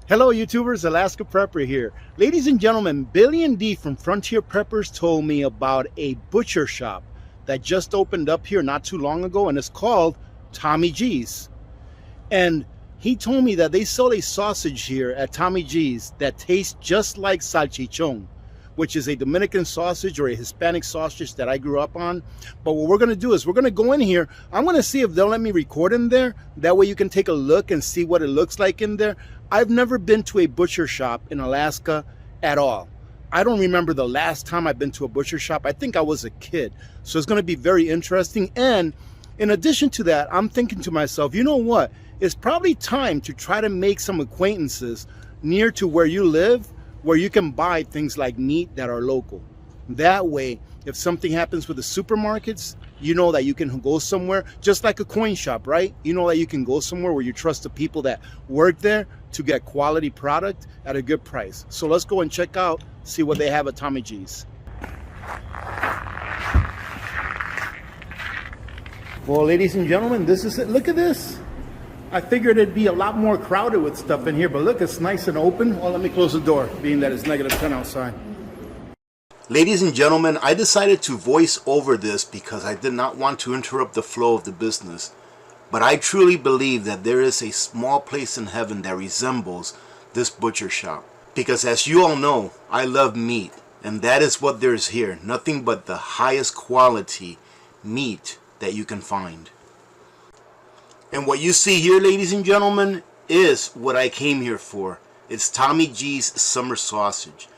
Hello YouTubers, Alaska Prepper here. Ladies and gentlemen, Billy and D from Frontier Preppers told me about a butcher shop that just opened up here not too long ago, and it's called Tommy G's. And he told me that they sell a sausage here at Tommy G's that tastes just like salchichon, which is a Dominican sausage or a Hispanic sausage that I grew up on. But what we're gonna do is we're gonna go in here. I'm gonna see if they'll let me record in there. That way you can take a look and see what it looks like in there. I've never been to a butcher shop in Alaska at all. I don't remember the last time I've been to a butcher shop. I think I was a kid. So it's gonna be very interesting. And in addition to that, I'm thinking to myself, you know what? It's probably time to try to make some acquaintances near to where you live, where you can buy things like meat that are local. That way, if something happens with the supermarkets, you know that you can go somewhere, just like a coin shop, right? You know that you can go somewhere where you trust the people that work there to get quality product at a good price. So let's go and check out, see what they have at Tommy G's. Well, ladies and gentlemen, this is it. Look at this. I figured it'd be a lot more crowded with stuff in here, but look, it's nice and open. Well, let me close the door, being that it's -10 outside. Ladies and gentlemen, I decided to voice over this because I did not want to interrupt the flow of the business. But I truly believe that there is a small place in heaven that resembles this butcher shop. Because as you all know, I love meat, and that is what there is here. Nothing but the highest quality meat that you can find. And what you see here, ladies and gentlemen, is what I came here for. It's Tommy G's Summer Sausage.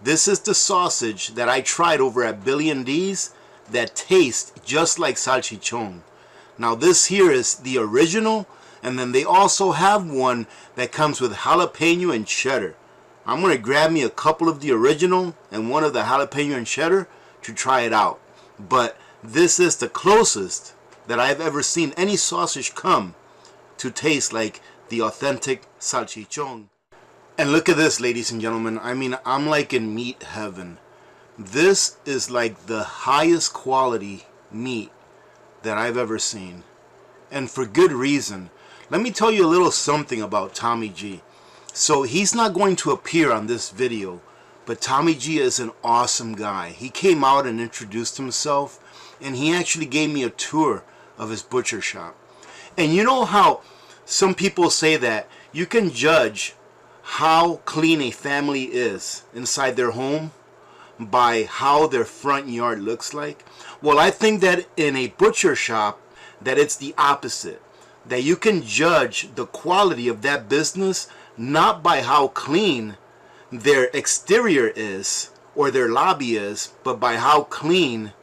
This is the sausage that I tried over at Billy and D's that tastes just like salchichon. Now this here is the original, and then they also have one that comes with jalapeno and cheddar. I'm going to grab me a couple of the original and one of the jalapeno and cheddar to try it out. But this is the closest that I've ever seen any sausage come to taste like the authentic salchichon. And look at this, ladies and gentlemen. I mean, I'm like in meat heaven. This is like the highest quality meat that I've ever seen, and for good reason. Let me tell you a little something about Tommy G. So he's not going to appear on this video, but Tommy G is an awesome guy. He came out and introduced himself, and he actually gave me a tour of his butcher shop. And you know how some people say that you can judge how clean a family is inside their home by how their front yard looks like? Well, I think that in a butcher shop that it's the opposite. That you can judge the quality of that business not by how clean their exterior is or their lobby is, but by how clean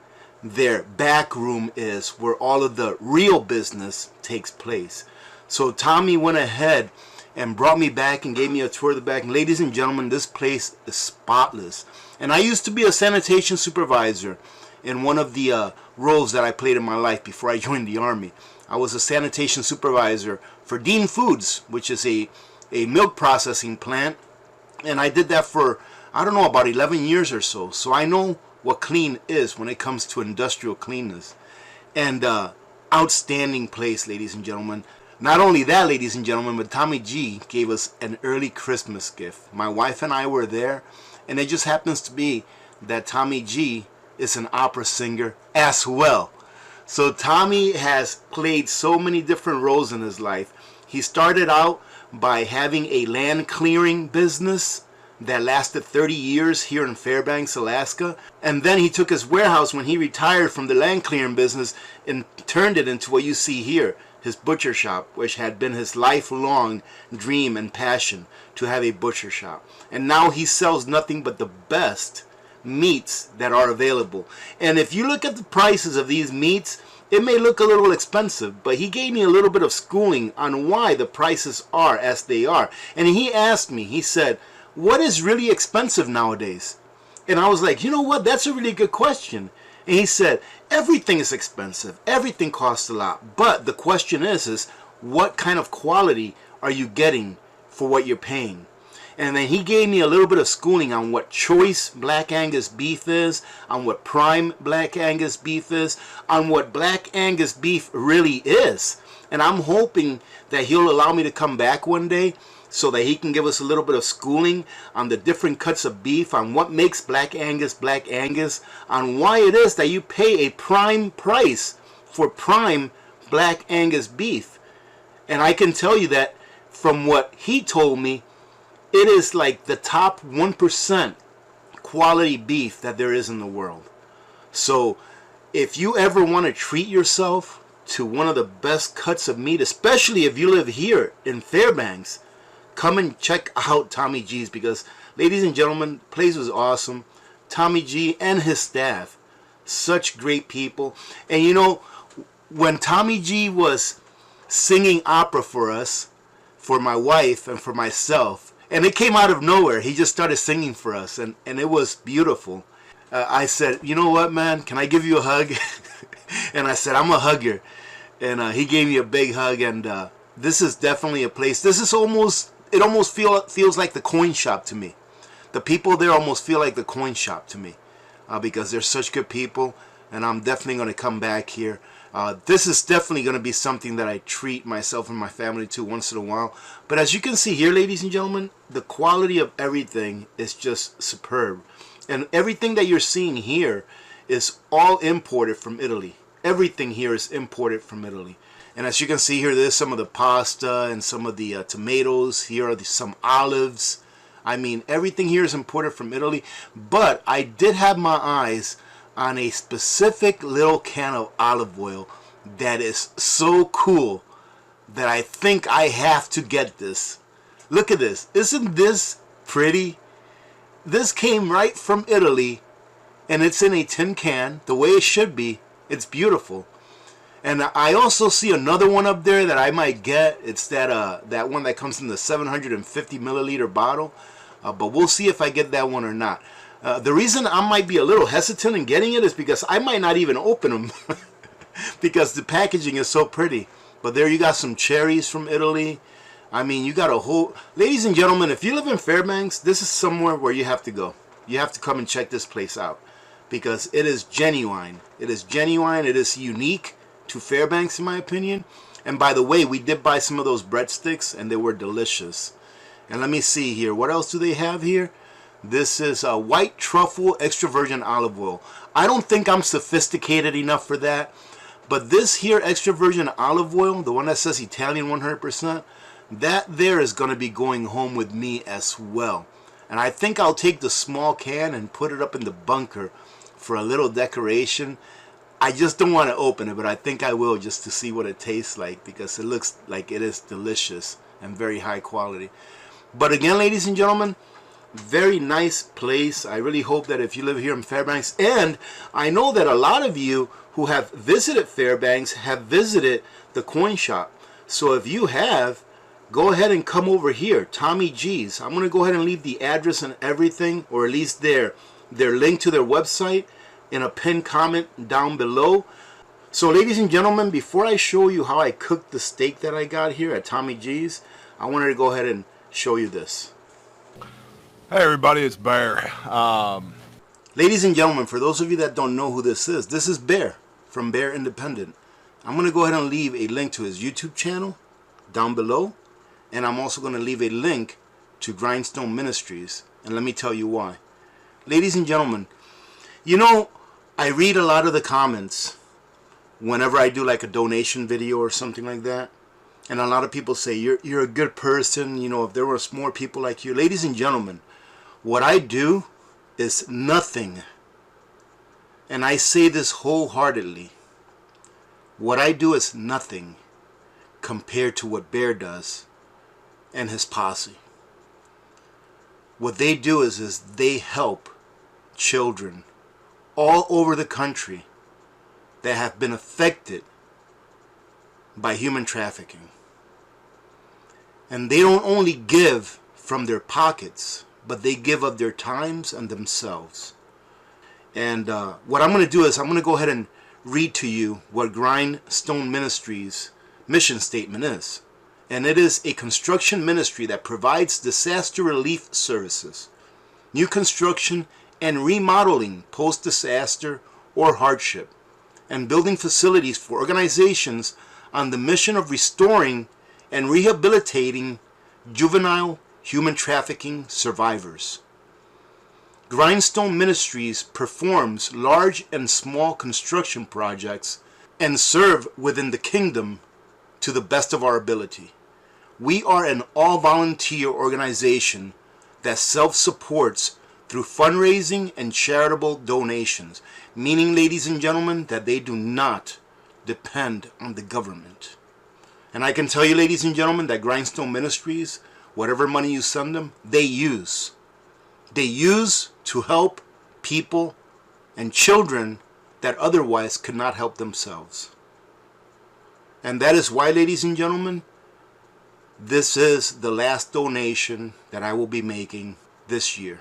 their back room is, where all of the real business takes place. So Tommy went ahead and brought me back and gave me a tour of the back. And ladies and gentlemen, this place is spotless. And I used to be a sanitation supervisor in one of the roles that I played in my life before I joined the Army. I was a sanitation supervisor for Dean Foods, which is a milk processing plant. And I did that for, I don't know, about 11 years or so. So I know what clean is when it comes to industrial cleanness. And outstanding place, ladies and gentlemen. Not only that, ladies and gentlemen, but Tommy G gave us an early Christmas gift. My wife and I were there, and it just happens to be that Tommy G is an opera singer as well. So Tommy has played so many different roles in his life. He started out by having a land clearing business that lasted 30 years here in Fairbanks, Alaska. And then he took his warehouse when he retired from the land clearing business and turned it into what you see here, his butcher shop, which had been his lifelong dream and passion to have a butcher shop. And now he sells nothing but the best meats that are available. And if you look at the prices of these meats, it may look a little expensive, but he gave me a little bit of schooling on why the prices are as they are. And he asked me, he said, what is really expensive nowadays? And I was like, you know what, that's a really good question. And he said, everything is expensive, everything costs a lot, but the question is what kind of quality are you getting for what you're paying? And then he gave me a little bit of schooling on what choice Black Angus beef is, on what prime Black Angus beef is, on what Black Angus beef really is. And I'm hoping that he'll allow me to come back one day so that he can give us a little bit of schooling on the different cuts of beef, on what makes Black Angus, on why it is that you pay a prime price for prime Black Angus beef. And I can tell you that from what he told me, it is like the top 1% quality beef that there is in the world. So if you ever want to treat yourself to one of the best cuts of meat, especially if you live here in Fairbanks, come and check out Tommy G's, because, ladies and gentlemen, the place was awesome. Tommy G and his staff, such great people. And you know, when Tommy G was singing opera for us, for my wife and for myself, and it came out of nowhere, he just started singing for us, and it was beautiful. I said, you know what, man, can I give you a hug? And I said, I'm a hugger. And he gave me a big hug, and this is definitely a place. This is almost feels like the coin shop to me. The people there almost feel like the coin shop to me, because they're such good people, and I'm definitely going to come back here. This is definitely going to be something that I treat myself and my family to once in a while. But as you can see here, ladies and gentlemen, the quality of everything is just superb. And everything that you're seeing here is all imported from Italy. Everything here is imported from Italy. And as you can see here, there's some of the pasta and some of the tomatoes. Here are some olives. I mean, everything here is imported from Italy. But I did have my eyes on a specific little can of olive oil that is so cool that I think I have to get this. Look at this. Isn't this pretty? This came right from Italy, and it's in a tin can, the way it should be. It's beautiful. And I also see another one up there that I might get. It's that one that comes in the 750 milliliter bottle. But we'll see if I get that one or not. The reason I might be a little hesitant in getting it is because I might not even open them because the packaging is so pretty. But there you got some cherries from Italy. I mean, you got a whole... Ladies and gentlemen, if you live in Fairbanks, this is somewhere where you have to go. You have to come and check this place out, because it is genuine. It is genuine. It is unique to Fairbanks, in my opinion. And by the way, we did buy some of those breadsticks, and they were delicious. And let me see here. What else do they have here? This is a white truffle extra virgin olive oil. I don't think I'm sophisticated enough for that. But this here extra virgin olive oil, the one that says Italian 100%, that there is going to be going home with me as well. And I think I'll take the small can and put it up in the bunker for a little decoration. I just don't want to open it, but I think I will, just to see what it tastes like, because it looks like it is delicious and very high quality. But again, ladies and gentlemen, very nice place. I really hope that if you live here in Fairbanks, and I know that a lot of you who have visited Fairbanks have visited the coin shop. So if you have, go ahead and come over here, Tommy G's. I'm going to go ahead and leave the address and everything, or at least their link to their website, in a pinned comment down below. So ladies and gentlemen, before I show you how I cooked the steak that I got here at Tommy G's, I wanted to go ahead and show you this. Hey everybody, it's Bear. Ladies and gentlemen, for those of you that don't know who this is Bear from Bear Independent. I'm going to go ahead and leave a link to his YouTube channel down below. And I'm also going to leave a link to Grindstone Ministries. And let me tell you why. Ladies and gentlemen, you know, I read a lot of the comments whenever I do like a donation video or something like that. And a lot of people say, you're a good person. You know, if there was more people like you. Ladies and gentlemen, what I do is nothing. And I say this wholeheartedly. What I do is nothing compared to what Bear does and his posse. What they do is they help children all over the country that have been affected by human trafficking. And they don't only give from their pockets, but they give of their times and themselves. And what I'm going to do is I'm going to go ahead and read to you what Grindstone Ministries' mission statement is. And it is a construction ministry that provides disaster relief services, new construction and remodeling post-disaster or hardship, and building facilities for organizations on the mission of restoring and rehabilitating juvenile human trafficking survivors. Grindstone Ministries performs large and small construction projects and serve within the kingdom to the best of our ability. We are an all-volunteer organization that self-supports through fundraising and charitable donations, meaning, ladies and gentlemen, that they do not depend on the government. And I can tell you, ladies and gentlemen, that Grindstone Ministries, whatever money you send them, they use to help people and children that otherwise could not help themselves. And that is why, ladies and gentlemen, this is the last donation that I will be making this year.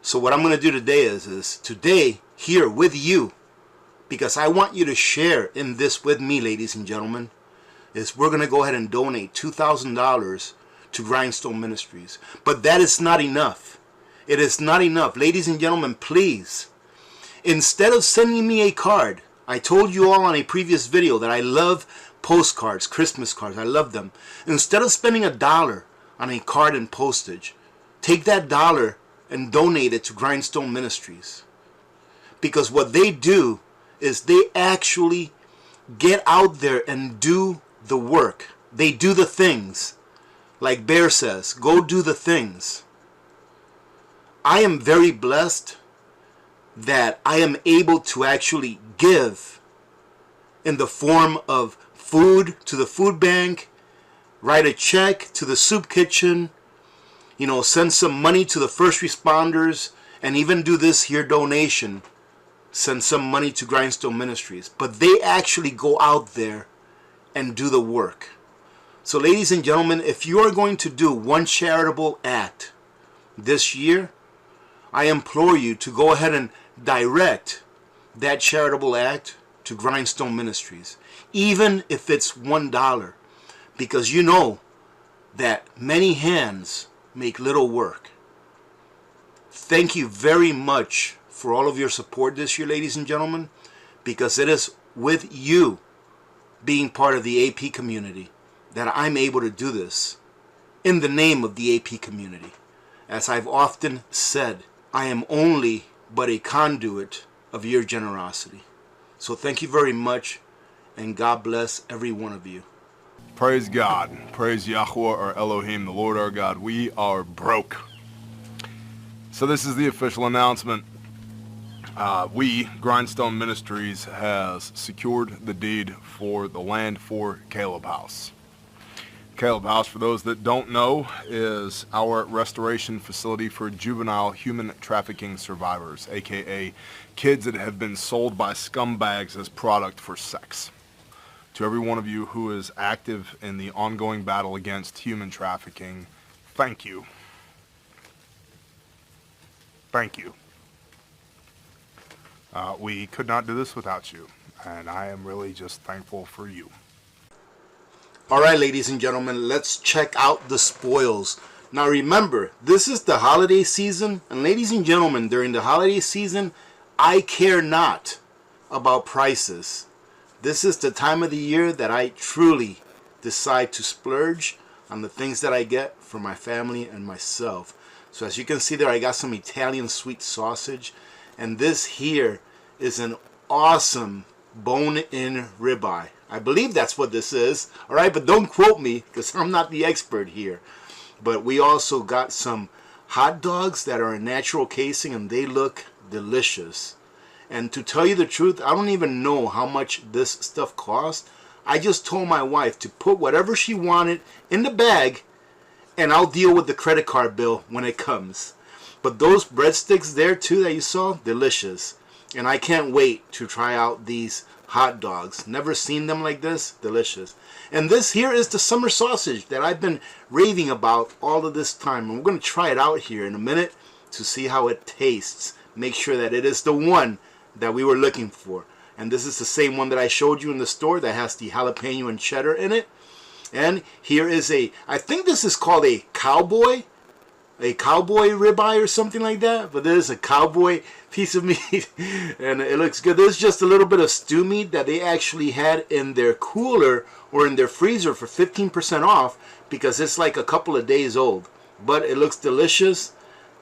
So what I'm going to do today is today, here with you, because I want you to share in this with me, ladies and gentlemen, is we're going to go ahead and donate $2,000 to Grindstone Ministries. But that is not enough. It is not enough. Ladies and gentlemen, please, instead of sending me a card, I told you all on a previous video that I love postcards, Christmas cards. I love them. Instead of spending $1 on a card and postage, take that $1 and donate it to Grindstone Ministries. Because what they do is they actually get out there and do the work. They do the things. Like Bear says, go do the things. I am very blessed that I am able to actually give in the form of food to the food bank, write a check to the soup kitchen, send some money to the first responders, and even do this here donation, send some money to Grindstone Ministries. But they actually go out there and do the work. So ladies and gentlemen, if you are going to do one charitable act this year, I implore you to go ahead and direct that charitable act to Grindstone Ministries, even if it's $1, because you know that many hands make little work. Thank you very much for all of your support this year, ladies and gentlemen, because it is with you being part of the AP community that I'm able to do this in the name of the AP community. As I've often said, I am only but a conduit of your generosity. So thank you very much, and God bless every one of you. Praise God. Praise Yahweh or Elohim, the Lord our God. We are broke. So this is the official announcement. We, Grindstone Ministries, has secured the deed for the land for Caleb House. Caleb House, for those that don't know, is our restoration facility for juvenile human trafficking survivors, aka kids that have been sold by scumbags as product for sex. To every one of you who is active in the ongoing battle against human trafficking, thank you. Thank you. We could not do this without you, and I am really just thankful for you. Alright, ladies and gentlemen, let's check out the spoils. Now remember, this is the holiday season, and ladies and gentlemen, during the holiday season, I care not about prices. This is the time of the year that I truly decide to splurge on the things that I get for my family and myself. So as you can see there, I got some Italian sweet sausage, and this here is an awesome bone-in ribeye. I believe that's what this is. Alright, but don't quote me because I'm not the expert here. But we also got some hot dogs that are in natural casing, and they look delicious. And to tell you the truth, I don't even know how much this stuff cost. I just told my wife to put whatever she wanted in the bag, and I'll deal with the credit card bill when it comes. But those breadsticks there too that you saw, delicious. And I can't wait to try out these hot dogs. Never seen them like this. Delicious. And this here is the summer sausage that I've been raving about all of this time. And we're going to try it out here in a minute to see how it tastes. Make sure that it is the one that we were looking for. And this is the same one that I showed you in the store that has the jalapeno and cheddar in it. And here is I think this is called a cowboy a cowboy ribeye or something like that, but there's a cowboy piece of meat and it looks good. There's just a little bit of stew meat that they actually had in their cooler or in their freezer for 15% off because it's like a couple of days old, but it looks delicious.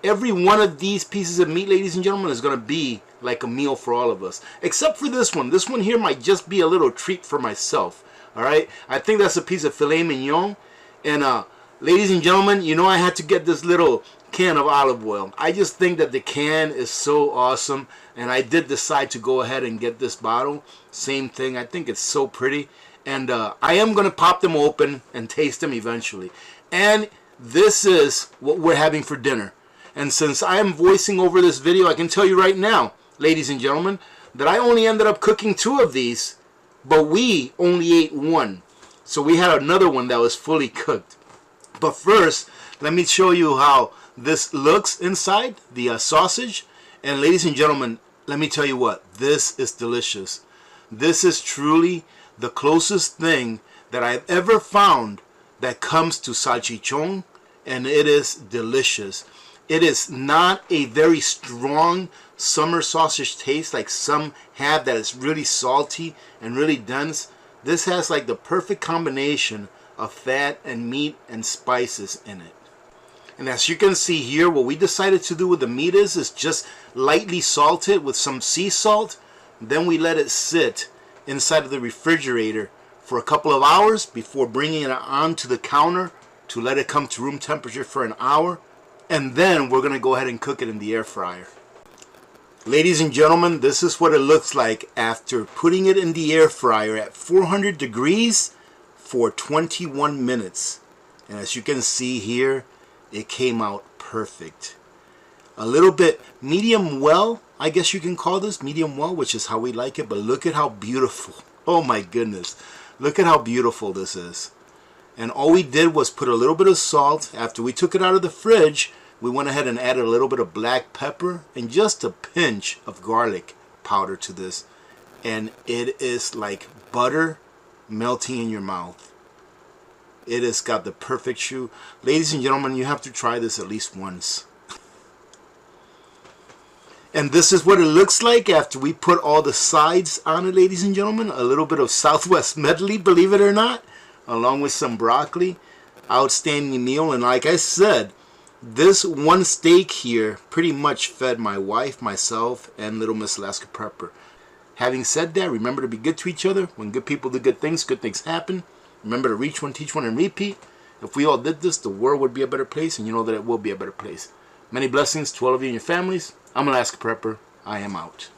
Every one of these pieces of meat, ladies and gentlemen, is going to be like a meal for all of us, except for this one. This one here might just be a little treat for myself. All right, I think that's a piece of filet mignon. And ladies and gentlemen, you know I had to get this little can of olive oil. I just think that the can is so awesome, and I did decide to go ahead and get this bottle. Same thing, I think it's so pretty, and I am going to pop them open and taste them eventually. And this is what we're having for dinner. And since I am voicing over this video, I can tell you right now, ladies and gentlemen, that I only ended up cooking 2 of these, but we only ate 1. So we had another one that was fully cooked. But first, let me show you how this looks inside, the sausage. And ladies and gentlemen, let me tell you what, this is delicious. This is truly the closest thing that I've ever found that comes to salchichon, and it is delicious. It is not a very strong summer sausage taste like some have that is really salty and really dense. This has like the perfect combination of fat and meat and spices in it. And as you can see here, what we decided to do with the meat is just lightly salt it with some sea salt. Then we let it sit inside of the refrigerator for a couple of hours before bringing it onto the counter to let it come to room temperature for an hour. And then we're going to go ahead and cook it in the air fryer. Ladies and gentlemen, this is what it looks like after putting it in the air fryer at 400 degrees for 21 minutes. And as you can see here, it came out perfect. A little bit medium well, I guess you can call this medium well, which is how we like it. But look at how beautiful. Oh my goodness. Look at how beautiful this is. And all we did was put a little bit of salt. After we took it out of the fridge, we went ahead and added a little bit of black pepper and just a pinch of garlic powder to this. And it is like butter melting in your mouth. It has got the perfect chew. Ladies and gentlemen, you have to try this at least once. And this is what it looks like after we put all the sides on it, ladies and gentlemen. A little bit of Southwest medley, believe it or not, along with some broccoli. Outstanding meal. And like I said, this one steak here pretty much fed my wife, myself, and little Miss Alaska Prepper. Having said that, remember to be good to each other. When good people do good things happen. Remember to reach one, teach one, and repeat. If we all did this, the world would be a better place, and you know that it will be a better place. Many blessings to all of you and your families. I'm Alaska Prepper. I am out.